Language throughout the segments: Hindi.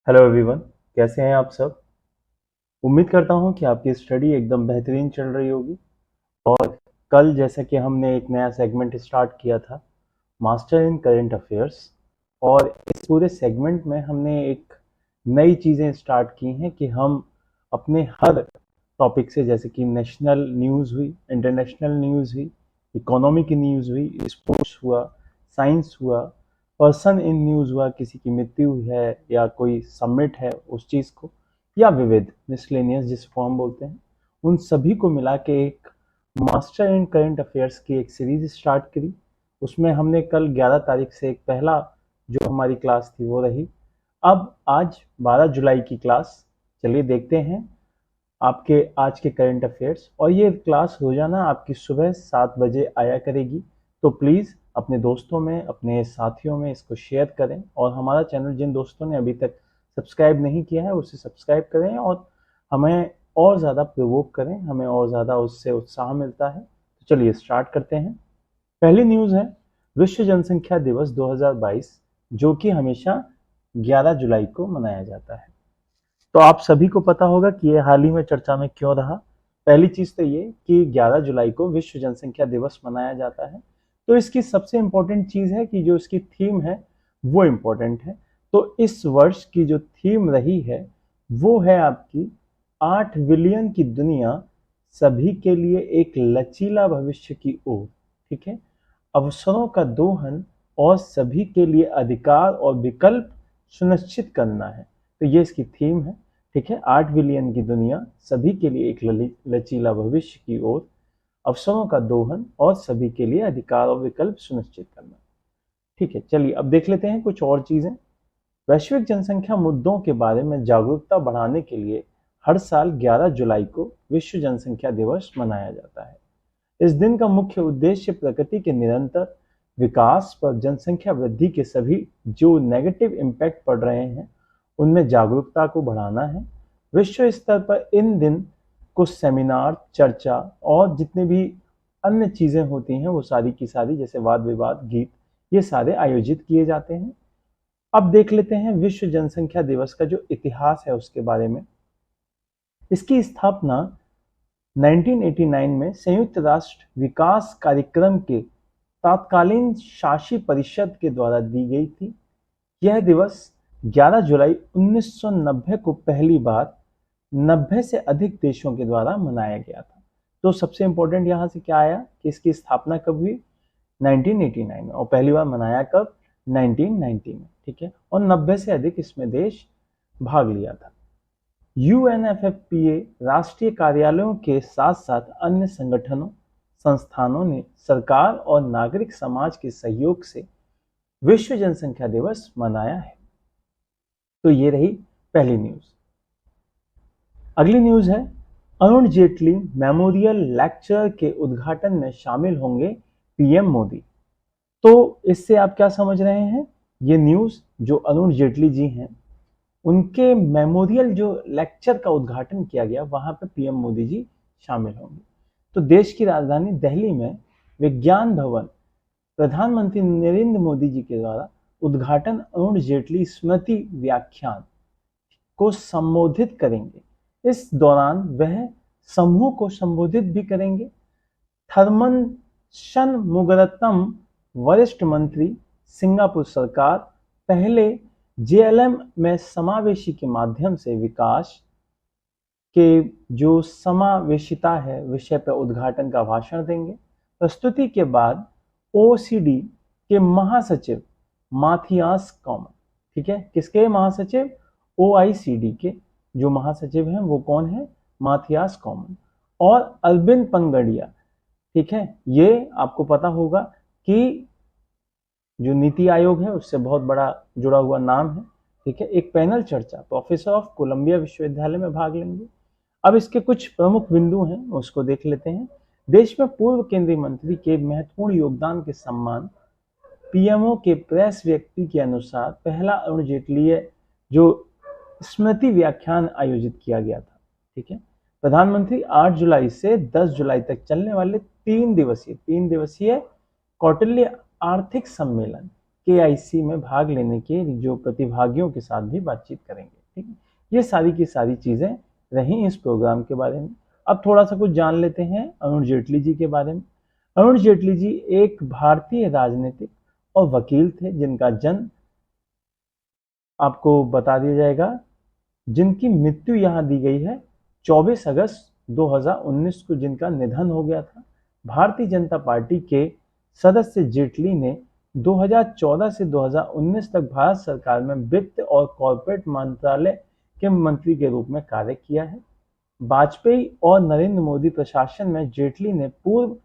हेलो एवरीवन, कैसे हैं आप सब। उम्मीद करता हूं कि आपकी स्टडी एकदम बेहतरीन चल रही होगी। और कल जैसा कि हमने एक नया सेगमेंट स्टार्ट किया था, मास्टर इन करंट अफेयर्स। और इस पूरे सेगमेंट में हमने एक नई चीज़ें स्टार्ट की हैं कि हम अपने हर टॉपिक से, जैसे कि नेशनल न्यूज़ हुई, इंटरनेशनल न्यूज़ हुई, इकोनॉमी की न्यूज़ हुई, स्पोर्ट्स हुआ, साइंस हुआ, पर्सन इन न्यूज़ हुआ, किसी की मृत्यु हुई है या कोई समिट है उस चीज़ को, या विविध मिसलेनियस जिसको हम बोलते हैं, उन सभी को मिला के एक मास्टर इन करंट अफेयर्स की एक सीरीज स्टार्ट करी। उसमें हमने कल 11 तारीख से एक पहला जो हमारी क्लास थी वो रही। अब आज 12 जुलाई की क्लास, चलिए देखते हैं आपके आज के करंट अफेयर्स। और ये क्लास रोजाना आपकी सुबह 7 बजे आया करेगी। तो प्लीज़ अपने दोस्तों में, अपने साथियों में इसको शेयर करें। और हमारा चैनल जिन दोस्तों ने अभी तक सब्सक्राइब नहीं किया है उसे सब्सक्राइब करें और हमें और ज़्यादा प्रोवोक करें, हमें और ज़्यादा उससे उत्साह मिलता है। तो चलिए स्टार्ट करते हैं। पहली न्यूज़ है विश्व जनसंख्या दिवस 2022, जो कि हमेशा 11 जुलाई को मनाया जाता है। तो आप सभी को पता होगा कि ये हाल ही में चर्चा में क्यों रहा। पहली चीज तो ये कि 11 जुलाई को विश्व जनसंख्या दिवस मनाया जाता है। तो इसकी सबसे इम्पोर्टेंट चीज है कि जो इसकी थीम है वो इम्पोर्टेंट है। तो इस वर्ष की जो थीम रही है वो है आपकी 8 बिलियन की दुनिया, सभी के लिए एक लचीला भविष्य की ओर। ठीक है, अवसरों का दोहन और सभी के लिए अधिकार और विकल्प सुनिश्चित करना है। तो ये इसकी थीम है। ठीक है, 8 बिलियन की दुनिया, सभी के लिए एक लचीला भविष्य की ओर, अवसरों का दोहन और सभी के लिए अधिकार और विकल्प सुनिश्चित करना। ठीक है, चलिए अब देख लेते हैं कुछ और चीजें। वैश्विक जनसंख्या मुद्दों के बारे में जागरूकता बढ़ाने के लिए हर साल 11 जुलाई को विश्व जनसंख्या दिवस मनाया जाता है। इस दिन का मुख्य उद्देश्य प्रकृति के निरंतर विकास पर जनसंख्या वृद्धि के सभी जो नेगेटिव इम्पैक्ट पड़ रहे हैं उनमें जागरूकता को बढ़ाना है। विश्व स्तर पर इन दिन कुछ सेमिनार, चर्चा और जितने भी अन्य चीजें होती हैं वो सारी की सारी, जैसे वाद विवाद, गीत, ये सारे आयोजित किए जाते हैं। अब देख लेते हैं विश्व जनसंख्या दिवस का जो इतिहास है उसके बारे में। इसकी स्थापना 1989 में संयुक्त राष्ट्र विकास कार्यक्रम के तत्कालीन शासी परिषद के द्वारा दी गई थी। यह दिवस 11 जुलाई 1990 को पहली बार 90 से अधिक देशों के द्वारा मनाया गया था। तो सबसे इंपॉर्टेंट यहाँ से क्या आया कि इसकी स्थापना कब हुई? 1989 में। और पहली बार मनाया कब? 1990 में। ठीक है, और 90 से अधिक इसमें देश भाग लिया था। यूएनएफएफपीए राष्ट्रीय कार्यालयों के साथ साथ अन्य संगठनों, संस्थानों ने सरकार और नागरिक समाज के सहयोग से विश्व जनसंख्या दिवस मनाया है। तो ये रही पहली न्यूज। अगली न्यूज है अरुण जेटली मेमोरियल लेक्चर के उद्घाटन में शामिल होंगे पीएम मोदी। तो इससे आप क्या समझ रहे हैं? ये न्यूज जो अरुण जेटली जी हैं उनके मेमोरियल जो लेक्चर का उद्घाटन किया गया वहां पे पीएम मोदी जी शामिल होंगे। तो देश की राजधानी दिल्ली में विज्ञान भवन प्रधानमंत्री नरेंद्र मोदी जी के द्वारा उद्घाटन अरुण जेटली स्मृति व्याख्यान को संबोधित करेंगे। इस दौरान वह समूह को संबोधित भी करेंगे। थर्मन शनमुगरत्नम वरिष्ठ मंत्री, सिंगापुर सरकार, पहले जेएलएम में समावेशी के माध्यम से विकास के जो समावेशिता है विषय पर उद्घाटन का भाषण देंगे। प्रस्तुति के बाद ओसीडी के महासचिव माथियास कॉमन, ठीक है, किसके महासचिव? ओआईसीडी के जो महासचिव हैं वो कौन है? माथियास कॉमन और अल्बिन पंगडिया। ठीक है, ये आपको पता होगा कि जो नीति आयोग है उससे बहुत बड़ा जुड़ा हुआ नाम है। ठीक है, एक पैनल चर्चा प्रोफेसर ऑफ कोलंबिया विश्वविद्यालय में भाग लेंगे। अब इसके कुछ प्रमुख बिंदु हैं उसको देख लेते हैं। देश में पूर्व केंद्रीय मंत्री के महत्वपूर्ण योगदान के सम्मान पीएमओ के प्रेस व्यक्ति के अनुसार पहला अरुण जेटली जो स्मृति व्याख्यान आयोजित किया गया था। ठीक है, प्रधानमंत्री 8 जुलाई से 10 जुलाई तक चलने वाले 3 दिवसीय कौटिल्य आर्थिक सम्मेलन KIC में भाग लेने के जो प्रतिभागियों के साथ भी बातचीत करेंगे। ठीक है, ये सारी की सारी चीजें रही इस प्रोग्राम के बारे में। अब थोड़ा सा कुछ जान लेते हैं अरुण जेटली जी के बारे में। अरुण जेटली जी एक भारतीय राजनीतिक और वकील थे जिनका जन्म आपको बता दिया जाएगा, जिनकी मृत्यु यहाँ दी गई है 24 अगस्त 2019 को, जिनका निधन हो गया था। भारतीय जनता पार्टी के सदस्य जेटली ने 2014 से 2019 तक भारत सरकार में वित्त और कॉर्पोरेट मंत्रालय के मंत्री के रूप में कार्य किया है। वाजपेयी और नरेंद्र मोदी प्रशासन में जेटली ने पूर्व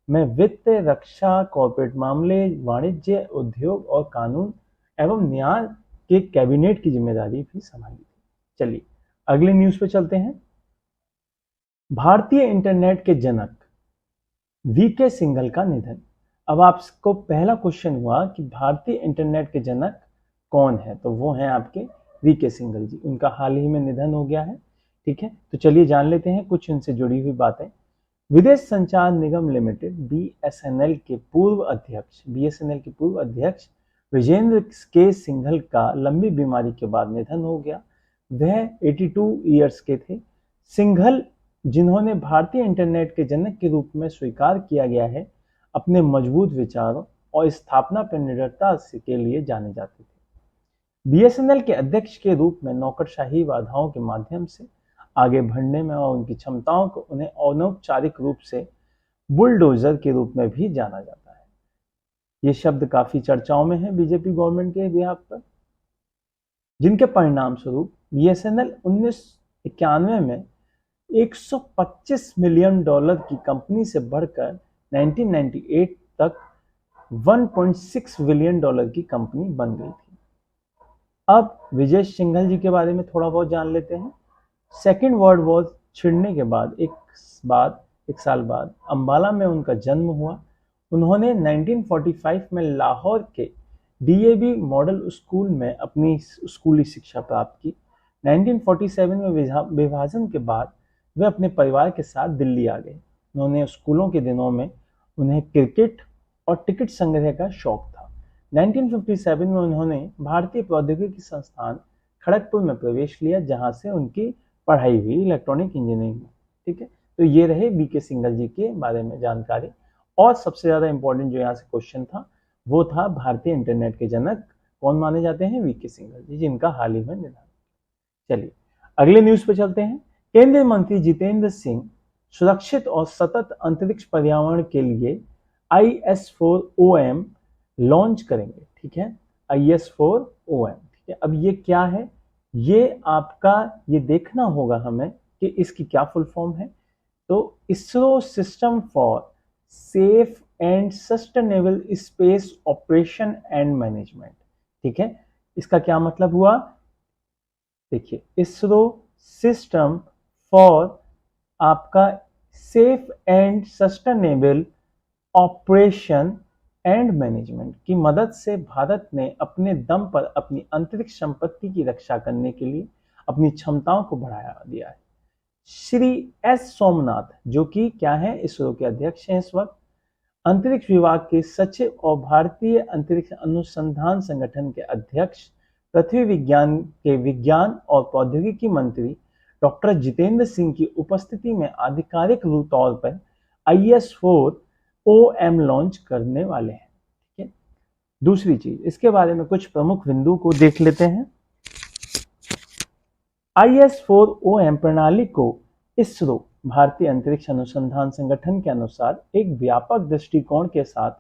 में वित्त, रक्षा, कॉर्पोरेट मामले, वाणिज्य, उद्योग और कानून एवं न्याय के कैबिनेट की जिम्मेदारी भी संभाली थी। चलिए अगले न्यूज पे चलते हैं। भारतीय इंटरनेट के जनक VK सिंघल का निधन। अब आपको पहला क्वेश्चन हुआ कि भारतीय इंटरनेट के जनक कौन है, तो वो हैं आपके VK सिंघल जी। उनका हाल ही में निधन हो गया है। ठीक है, तो चलिए जान लेते हैं कुछ उनसे जुड़ी हुई बातें। विदेश संचार निगम लिमिटेड BSNL के पूर्व अध्यक्ष विजेंद्र के सिंघल का लंबी बीमारी के बाद निधन हो गया। वह 82 ईयर्स के थे। सिंघल, जिन्होंने भारतीय इंटरनेट के जनक के रूप में स्वीकार किया गया है, अपने मजबूत विचारों और स्थापना पर निडरता के लिए जाने जाते थे। BSNL के अध्यक्ष के रूप में नौकरशाही बाधाओं के माध्यम से आगे बढ़ने में और उनकी क्षमताओं को उन्हें अनौपचारिक रूप से बुलडोजर के रूप में भी जाना जाता है। ये शब्द काफी चर्चाओं में है बीजेपी गवर्नमेंट के बिहाफ पर, जिनके परिणाम स्वरूप BSNL 1991 में $125 मिलियन की कंपनी से बढ़कर 1998 तक $1.6 बिलियन की कंपनी बन गई थी। अब विजय सिंघल जी के बारे में थोड़ा बहुत जान लेते हैं। सेकेंड वर्ल्ड वॉर छिड़ने के बाद एक साल बाद अंबाला में उनका जन्म हुआ। उन्होंने 1945 में लाहौर के DAV मॉडल स्कूल में अपनी स्कूली शिक्षा प्राप्त की। 1947 में विभाजन के बाद वे अपने परिवार के साथ दिल्ली आ गए। उन्होंने स्कूलों के दिनों में उन्हें क्रिकेट और टिकट संग्रह का शौक था। 1957 में उन्होंने भारतीय प्रौद्योगिकी संस्थान खड़गपुर में प्रवेश लिया, जहां से उनकी पढ़ाई हुई इलेक्ट्रॉनिक इंजीनियरिंग में। ठीक है, तो ये रहे VK सिंघल जी के बारे में जानकारी। और सबसे ज्यादा इंपॉर्टेंट जो यहाँ से क्वेश्चन था वो था भारतीय इंटरनेट के जनक कौन माने जाते हैं? VK सिंघल जी, जिनका हाल ही में निधन। चलिए अगले न्यूज पे चलते हैं। केंद्रीय मंत्री जितेंद्र सिंह सुरक्षित और सतत अंतरिक्ष पर्यावरण के लिए IS-4OM लॉन्च करेंगे। ठीक है, IS-4OM। ठीक है, अब ये क्या है, ये आपका ये देखना होगा हमें कि इसकी क्या फुल फॉर्म है। तो ISRO system for safe and sustainable space operation and management. ठीक है, इसका क्या मतलब हुआ, देखिए, इसरो सिस्टम फॉर आपका safe and sustainable operation and management की मदद से भारत ने अपने दम पर अपनी अंतरिक्ष संपत्ति की रक्षा करने के लिए अपनी क्षमताओं को बढ़ाया दिया है। श्री S सोमनाथ, जो कि क्या है, इसरो के अध्यक्ष हैं इस वक्त, अंतरिक्ष विभाग के सचिव और भारतीय अंतरिक्ष अनुसंधान संगठन के अध्यक्ष, पृथ्वी विज्ञान के विज्ञान और प्रौद्योगिकी मंत्री डॉक्टर जितेंद्र सिंह की उपस्थिति में आधिकारिक तौर पर IS-4OM लॉन्च करने वाले हैं। ठीक है, दूसरी चीज, इसके बारे में कुछ प्रमुख बिंदु को देख लेते हैं। IS-4OM प्रणाली को इसरो भारतीय अंतरिक्ष अनुसंधान संगठन के अनुसार एक व्यापक दृष्टिकोण के साथ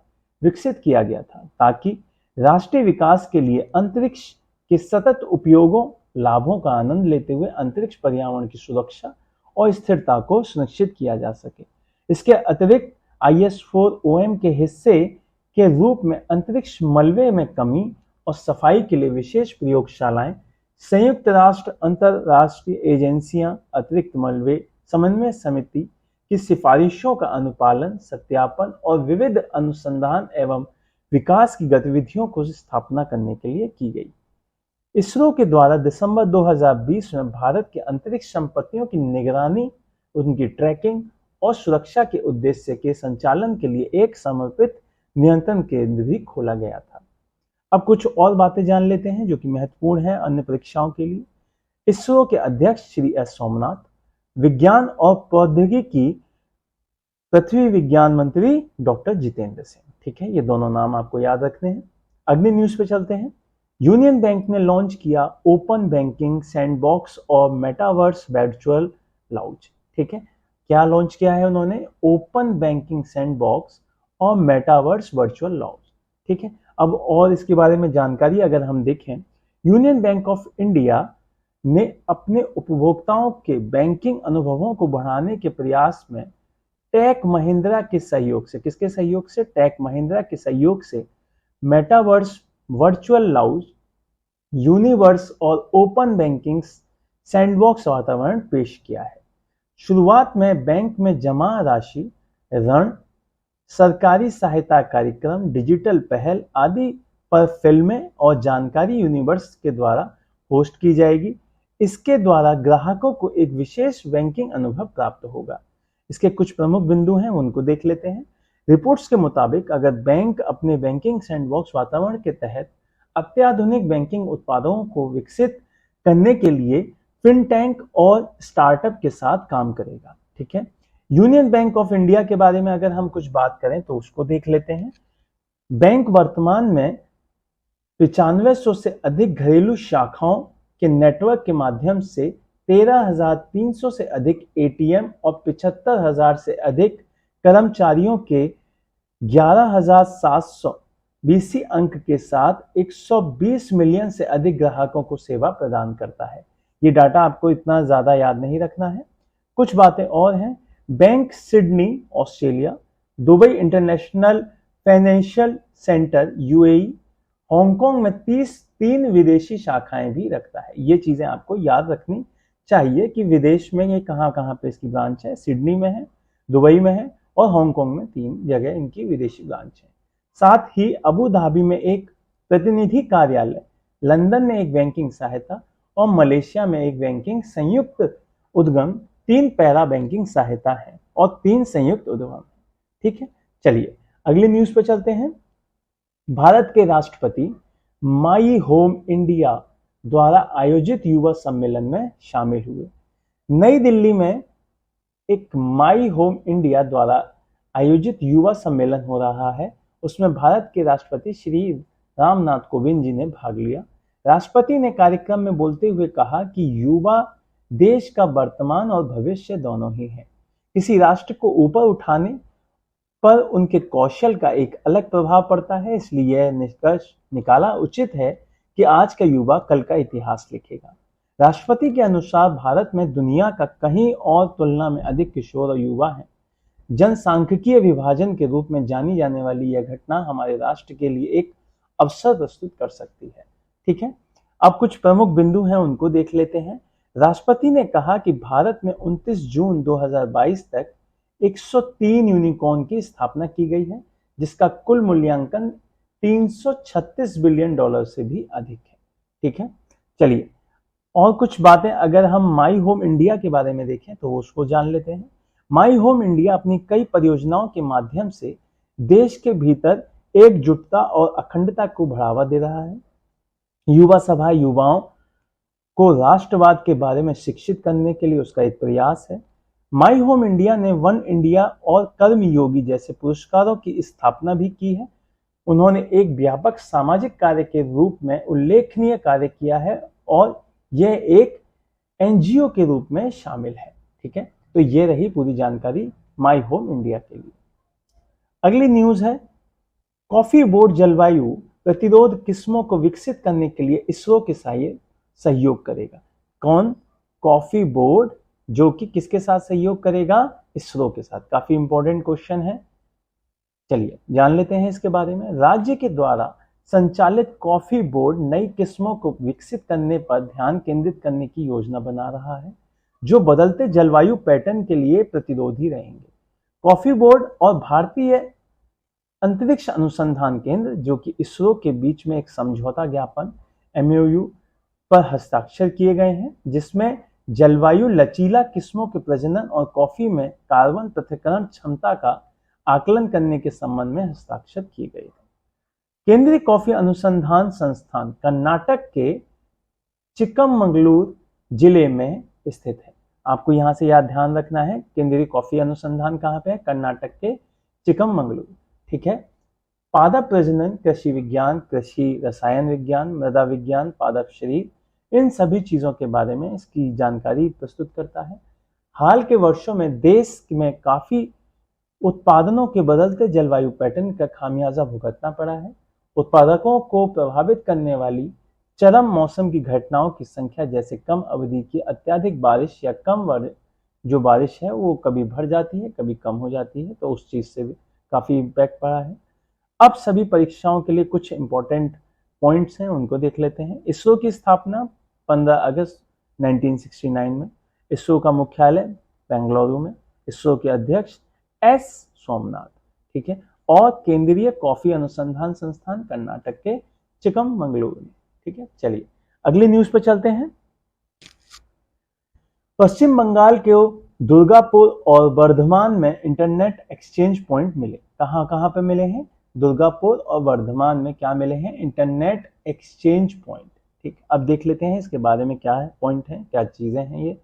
विकसित किया गया था, ताकि राष्ट्रीय विकास के लिए अंतरिक्ष के सतत उपयोगों, लाभों का आनंद लेते हुए अंतरिक्ष पर्यावरण की सुरक्षा और स्थिरता को सुनिश्चित किया जा सके। इसके अतिरिक्त IS-4OM के हिस्से के रूप में अंतरिक्ष मलबे में कमी और सफाई के लिए विशेष प्रयोगशालाएं, संयुक्त राष्ट्र अंतरराष्ट्रीय एजेंसियां, अतिरिक्त मलबे समन्वय समिति की सिफारिशों का अनुपालन, सत्यापन और विविध अनुसंधान एवं विकास की गतिविधियों को स्थापना करने के लिए की गई। इसरो के द्वारा दिसंबर 2020 में भारत के अंतरिक्ष संपत्तियों की निगरानी, उनकी ट्रैकिंग और सुरक्षा के उद्देश्य के संचालन के लिए एक समर्पित नियंत्रण केंद्र भी खोला गया था। अब कुछ और बातें जान लेते हैं जो कि महत्वपूर्ण है अन्य परीक्षाओं के लिए। इसरो के अध्यक्ष श्री एस सोमनाथ, विज्ञान और प्रौद्योगिकी पृथ्वी विज्ञान मंत्री डॉक्टर जितेंद्र सिंह। ठीक है, ये दोनों नाम आपको याद रखने हैं। अगली न्यूज पे चलते हैं। यूनियन बैंक ने लॉन्च किया ओपन बैंकिंग सैंडबॉक्स और मेटावर्स वर्चुअल लाउंज। ठीक है, क्या लॉन्च किया है उन्होंने? ओपन बैंकिंग सैंडबॉक्स और मेटावर्स वर्चुअल लाउंज। ठीक है, अब और इसके बारे में जानकारी अगर हम देखें, यूनियन बैंक ऑफ इंडिया ने अपने उपभोक्ताओं के बैंकिंग अनुभवों को बढ़ाने के प्रयास में टेक महिंद्रा के सहयोग से, किसके सहयोग से? टेक महिंद्रा के सहयोग से मेटावर्स वर्चुअल लाउंज, यूनिवर्स और ओपन बैंकिंग सैंडबॉक्स वातावरण पेश किया है। शुरुआत में बैंक में जमा राशि, ऋण, सरकारी सहायता कार्यक्रम, डिजिटल पहल आदि पर फिल्में और जानकारी यूनिवर्स के द्वारा होस्ट की जाएगी। इसके द्वारा ग्राहकों को एक विशेष बैंकिंग अनुभव प्राप्त होगा। इसके कुछ प्रमुख बिंदु हैं, उनको देख लेते हैं। रिपोर्ट्स के मुताबिक अगर बैंक अपने बैंकिंग सैंडबॉक्स वातावरण के तहत अत्याधुनिक बैंकिंग उत्पादों को विकसित करने के लिए फिनटेक और स्टार्टअप के साथ काम करेगा। ठीक है, यूनियन बैंक ऑफ इंडिया के बारे में अगर हम कुछ बात करें तो उसको देख लेते हैं। बैंक वर्तमान में 9500 से अधिक घरेलू शाखाओं के नेटवर्क के माध्यम से 13,300 से अधिक एटीएम और 75,000 से अधिक कर्मचारियों के 11,700 बीसी अंक के साथ 120 मिलियन से अधिक ग्राहकों को सेवा प्रदान करता है। ये डाटा आपको इतना ज्यादा याद नहीं रखना है। कुछ बातें और हैं। Bank Sydney Australia, Dubai international financial centre UAE, Hong Kong में 33 विदेशी शाखाएं भी रखता है। ये चीजें आपको याद रखनी चाहिए कि विदेश में ये कहाँ कहाँ पे इसकी ब्रांच है। सिडनी में है, दुबई में है और हांगकांग में 3 जगह इनकी विदेशी ब्रांच है। साथ ही अबू धाबी में एक प्रतिनिधि कार्यालय, लंदन में एक बैंकिंग सहायता और मलेशिया में एक बैंकिंग संयुक्त उद्गम, 3 पैरा बैंकिंग सहायता है और 3 संयुक्त उद्गम। ठीक है, चलिए अगली न्यूज पर चलते हैं। भारत के राष्ट्रपति माई होम इंडिया द्वारा आयोजित युवा सम्मेलन में शामिल हुए। नई दिल्ली में एक माई होम इंडिया द्वारा आयोजित युवा सम्मेलन हो रहा है। उसमें भारत के राष्ट्रपति श्री रामनाथ कोविंद जी ने भाग लिया। राष्ट्रपति ने कार्यक्रम में बोलते हुए कहा कि युवा देश का वर्तमान और भविष्य दोनों ही है। किसी राष्ट्र को ऊपर उठाने पर उनके कौशल का एक अलग प्रभाव पड़ता है, इसलिए यह निष्कर्ष निकाला उचित है कि आज का युवा कल का इतिहास लिखेगा। राष्ट्रपति के अनुसार भारत में दुनिया का कहीं और तुलना में अधिक किशोर और युवा हैं। जनसांख्यिकीय विभाजन के रूप में जानी जाने वाली यह घटना हमारे राष्ट्र के लिए एक अवसर प्रस्तुत कर सकती है। ठीक है, अब कुछ प्रमुख बिंदु हैं, उनको देख लेते हैं। राष्ट्रपति ने कहा कि भारत में 29 जून 2022 तक 103 यूनिकॉर्न की स्थापना की गई है, जिसका कुल मूल्यांकन $336 बिलियन से भी अधिक है। ठीक है, चलिए और कुछ बातें अगर हम माई होम इंडिया के बारे में देखें तो उसको जान लेते हैं। माई होम इंडिया अपनी कई परियोजनाओं के माध्यम से देश के भीतर एकजुटता और अखंडता को बढ़ावा दे रहा है। युवा सभा युवाओं को राष्ट्रवाद के बारे में शिक्षित करने के लिए उसका एक प्रयास है। माई होम इंडिया ने वन इंडिया और कर्मयोगी जैसे पुरस्कारों की स्थापना भी की है। उन्होंने एक व्यापक सामाजिक कार्य के रूप में उल्लेखनीय कार्य किया है और यह एक एनजीओ के रूप में शामिल है। ठीक है, तो ये रही पूरी जानकारी माई होम इंडिया के लिए। अगली न्यूज है, कॉफी बोर्ड जलवायु प्रतिरोध किस्मों को विकसित करने के लिए इसरो के सहयोग करेगा। कौन? कॉफी बोर्ड, जो कि किसके साथ सहयोग करेगा? इसरो के साथ। काफी इंपॉर्टेंट क्वेश्चन है, चलिए जान लेते हैं इसके बारे में। राज्य के द्वारा संचालित कॉफी बोर्ड नई किस्मों को विकसित करने पर ध्यान केंद्रित करने की योजना बना रहा है, जो बदलते जलवायु पैटर्न के लिए प्रतिरोधी रहेंगे। कॉफी बोर्ड और भारतीय अंतरिक्ष अनुसंधान केंद्र, जो कि इसरो के बीच में एक समझौता ज्ञापन MOU पर हस्ताक्षर किए गए हैं, जिसमें जलवायु लचीला किस्मों के प्रजनन और कॉफी में कार्बन पृथक्करण क्षमता का आकलन करने के संबंध में हस्ताक्षर किए गए थे। केंद्रीय कॉफी अनुसंधान संस्थान कर्नाटक के चिक्कमगलूर जिले में स्थित है। आपको यहां से याद ध्यान रखना है, केंद्रीय कॉफी अनुसंधान कहां पे है? कर्नाटक के चिक्कमगलूर। ठीक है। पादप प्रजनन, कृषि विज्ञान, कृषि रसायन विज्ञान, मृदा विज्ञान, पादप शरीर, इन सभी चीजों के बारे में इसकी जानकारी प्रस्तुत करता है। हाल के वर्षों में देश में काफी उत्पादनों के बदलते जलवायु पैटर्न का खामियाजा भुगतना पड़ा है। उत्पादकों को प्रभावित करने वाली चरम मौसम की घटनाओं की संख्या, जैसे कम अवधि की अत्यधिक बारिश या कम जो बारिश है वो कभी बढ़ जाती है, कभी कम हो जाती है, तो उस चीज से भी काफी इम्पैक्ट पड़ा है। अब सभी परीक्षाओं के लिए कुछ इंपॉर्टेंट पॉइंट्स हैं, उनको देख लेते हैं। इसरो की स्थापना 15 अगस्त 1969 में। इसरो का मुख्यालय बेंगलुरु में। इसरो के अध्यक्ष एस सोमनाथ। ठीक है। और केंद्रीय कॉफी अनुसंधान संस्थान कर्नाटक के चिक्कमगलूर में। ठीक है। चलिए अगली न्यूज पर चलते हैं। पश्चिम बंगाल के दुर्गापुर और वर्धमान में इंटरनेट एक्सचेंज पॉइंट मिले। कहां कहां पे मिले हैं? दुर्गापुर और वर्धमान में क्या मिले हैं? Internet exchange point. ठीक, अब देख लेते हैं इसके बारे में क्या है, पॉइंट है, क्या चीजें हैं ये।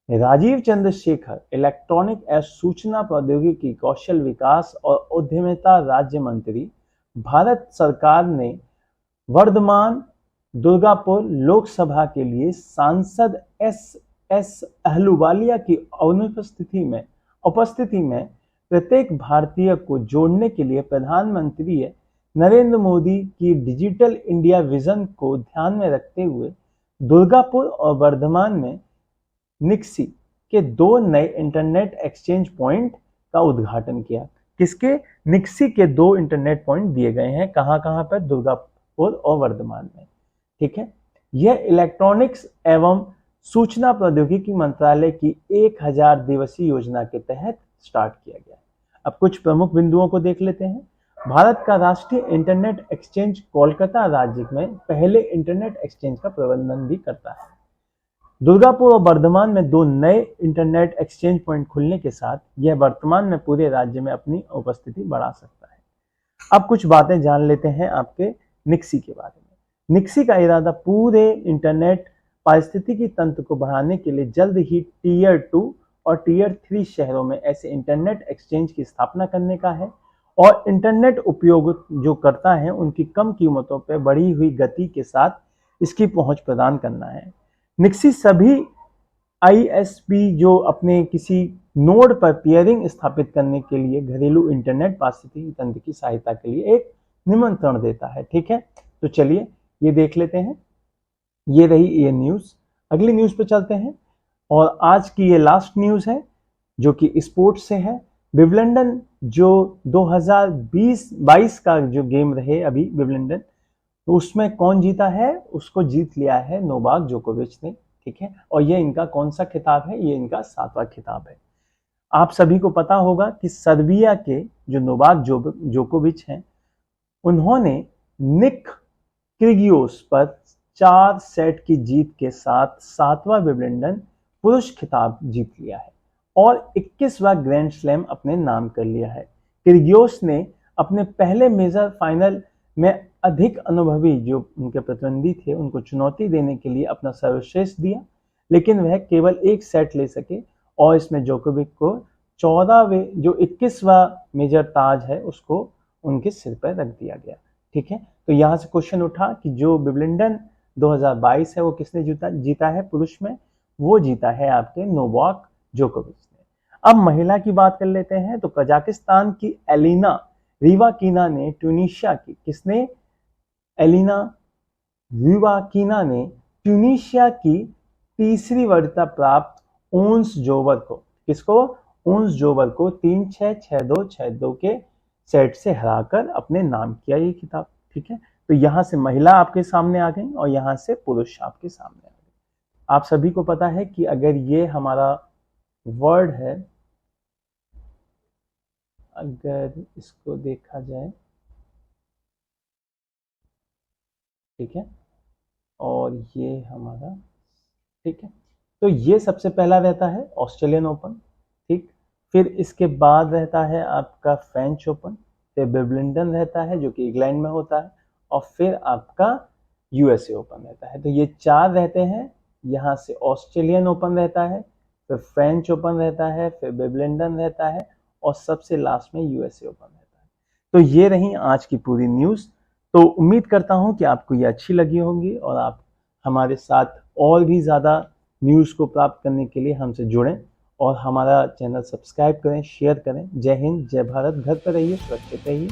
राजीव चंद्रशेखर इलेक्ट्रॉनिक एवं सूचना प्रौद्योगिकी, कौशल विकास और उद्यमिता राज्य मंत्री, भारत सरकार ने वर्धमान दुर्गापुर लोकसभा के लिए सांसद एस अहलूवालिया की उपस्थिति में प्रत्येक भारतीय को जोड़ने के लिए प्रधानमंत्री नरेंद्र मोदी की डिजिटल इंडिया विजन को ध्यान में रखते हुए दुर्गापुर और वर्धमान में निक्सी के 2 नए इंटरनेट एक्सचेंज पॉइंट का उद्घाटन किया। किसके? निक्सी के 2 इंटरनेट पॉइंट दिए गए हैं। कहां कहां पर? दुर्गापुर और वर्धमान में। ठीक है। यह इलेक्ट्रॉनिक्स एवं सूचना प्रौद्योगिकी मंत्रालय की 1000 दिवसीय योजना के तहत स्टार्ट किया गया। अब कुछ प्रमुख बिंदुओं को देख लेते हैं। भारत का राष्ट्रीय इंटरनेट एक्सचेंज कोलकाता राज्य में पहले इंटरनेट एक्सचेंज का प्रबंधन भी करता है। दुर्गापुर और वर्धमान में 2 नए इंटरनेट एक्सचेंज पॉइंट खुलने के साथ यह वर्तमान में पूरे राज्य में अपनी उपस्थिति बढ़ा सकता है। अब कुछ बातें जान लेते हैं आपके निक्सी के बारे में। निक्सी का इरादा पूरे इंटरनेट पारिस्थितिकी तंत्र को बढ़ाने के लिए जल्द ही टीयर 2 और टीयर 3 शहरों में ऐसे इंटरनेट एक्सचेंज की स्थापना करने का है और इंटरनेट उपयोग जो करता है उनकी कम कीमतों पर बढ़ी हुई गति के साथ इसकी पहुंच प्रदान करना है। निक्सी सभी आईएसपी जो अपने किसी नोड पर पियरिंग स्थापित करने के लिए घरेलू इंटरनेट पारिस्थितिकी तंत्र की सहायता के लिए एक निमंत्रण देता है। ठीक है, तो चलिए ये देख लेते हैं। ये रही ये न्यूज। अगली न्यूज पे चलते हैं और आज की ये लास्ट न्यूज है जो कि स्पोर्ट्स से है। विंबलडन जो 2022 का जो गेम रहे अभी विंबलडन, तो उसमें कौन जीता है? उसको जीत लिया है नोवाक जोकोविच ने। ठीक है, और ये इनका कौन सा खिताब है? ये इनका 7वां खिताब है। आप सभी को पता होगा कि सर्बिया के जो नोवाक जोकोविच हैं, उन्होंने निक क्रिगियोस पर 4 सेट की जीत के साथ 7वां विंबलडन पुरुष खिताब जीत लिया है और 21वां ग्रैंड स्लैम अपने नाम कर लिया है। क्रिगियोस ने अपने पहले मेजर फाइनल में अधिक अनुभवी जो उनके प्रतिद्वंदी थे उनको चुनौती देने के लिए अपना सर्वश्रेष्ठ दिया, लेकिन वह केवल 1 सेट ले सके और इसमें जोकोविच को 14वें जो 21वां मेजर ताज है उसको उनके सिर पर रख दिया गया। ठीक है, तो यहाँ से क्वेश्चन उठा कि जो विंबलडन 2022 है वो किसने जीता है पुरुष में? वो जीता है आपके नोवाक जोकोविच ने। अब महिला की बात कर लेते हैं तो कजाकिस्तान की एलिना रिवाकीना ने ट्यूनीशिया की ट्यूनीशिया की तीसरी वरीयता प्राप्त ओंस जोवर को 3-6, 6-2, 6-2 के सेट से हराकर अपने नाम किया ये खिताब। ठीक है, तो यहां से महिला आपके सामने आ गई और यहां से पुरुष आपके सामने आ गए। आप सभी को पता है कि अगर ये हमारा वर्ड है, अगर इसको देखा जाए, ठीक है, और ये हमारा, ठीक है, तो ये सबसे पहला रहता है ऑस्ट्रेलियन ओपन। ठीक, फिर इसके बाद रहता है आपका फ्रेंच ओपन, फिर विंबलडन रहता है जो कि इंग्लैंड में होता है, और फिर आपका यूएसए ओपन रहता है। तो ये 4 रहते हैं। यहाँ से ऑस्ट्रेलियन ओपन रहता है, फिर फ्रेंच ओपन रहता है, फिर विंबलडन रहता है, और सबसे लास्ट में यूएसए ओपन रहता है। तो ये रही आज की पूरी न्यूज़। तो उम्मीद करता हूँ कि आपको ये अच्छी लगी होंगी और आप हमारे साथ और भी ज़्यादा न्यूज़ को प्राप्त करने के लिए हमसे जुड़ें और हमारा चैनल सब्सक्राइब करें, शेयर करें। जय हिंद, जय भारत। घर पर रहिए, सुरक्षित रहिए।